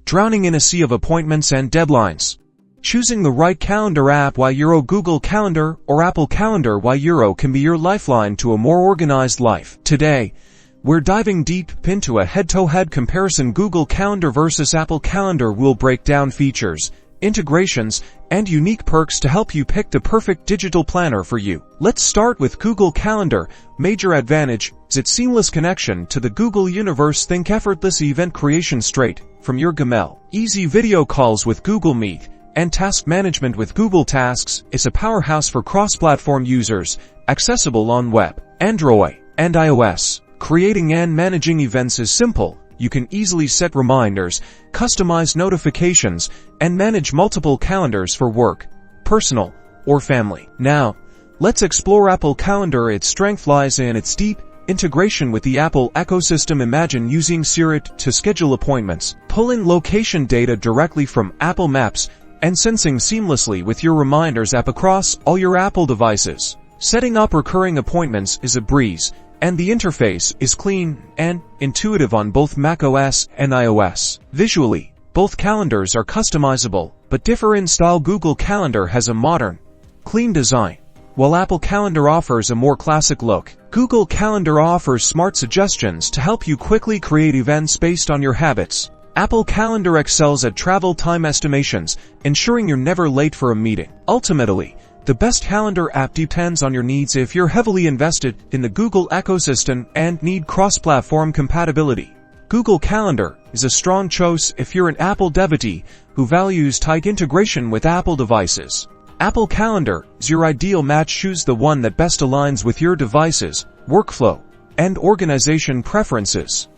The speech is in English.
drowning in a sea of appointments and deadlines. Choosing the right calendar app while Google Calendar or Apple Calendar while can be your lifeline to a more organized life. Today, we're diving deep into a head-to-head comparison. Google Calendar versus Apple Calendar. We'll break down features, integrations, and unique perks to help you pick the perfect digital planner for you. Let's start with Google Calendar. Major advantage is its seamless connection to the Google universe. Think effortless event creation straight from your Gmail, easy video calls with Google Meet, and task management with Google Tasks. Is a powerhouse for cross-platform users, accessible on web, Android, and iOS. Creating and managing events is simple. You can easily set reminders, customize notifications, and manage multiple calendars for work, personal, or family. Now, let's explore Apple Calendar. Its strength lies in its deep integration with the Apple ecosystem. Imagine using Siri to schedule appointments, pulling location data directly from Apple Maps, and syncing seamlessly with your Reminders app across all your Apple devices. Setting up recurring appointments is a breeze, and the interface is clean and intuitive on both macOS and iOS. Visually, both calendars are customizable, but differ in style. Google Calendar has a modern, clean design, while Apple Calendar offers a more classic look. Google Calendar offers smart suggestions to help you quickly create events based on your habits. Apple Calendar excels at travel time estimations, ensuring you're never late for a meeting. Ultimately, the best calendar app depends on your needs. If you're heavily invested in the Google ecosystem and need cross-platform compatibility, Google Calendar is a strong choice. If you're an Apple devotee who values tight integration with Apple devices, Apple Calendar is your ideal match. Choose the one that best aligns with your device's workflow and organization preferences.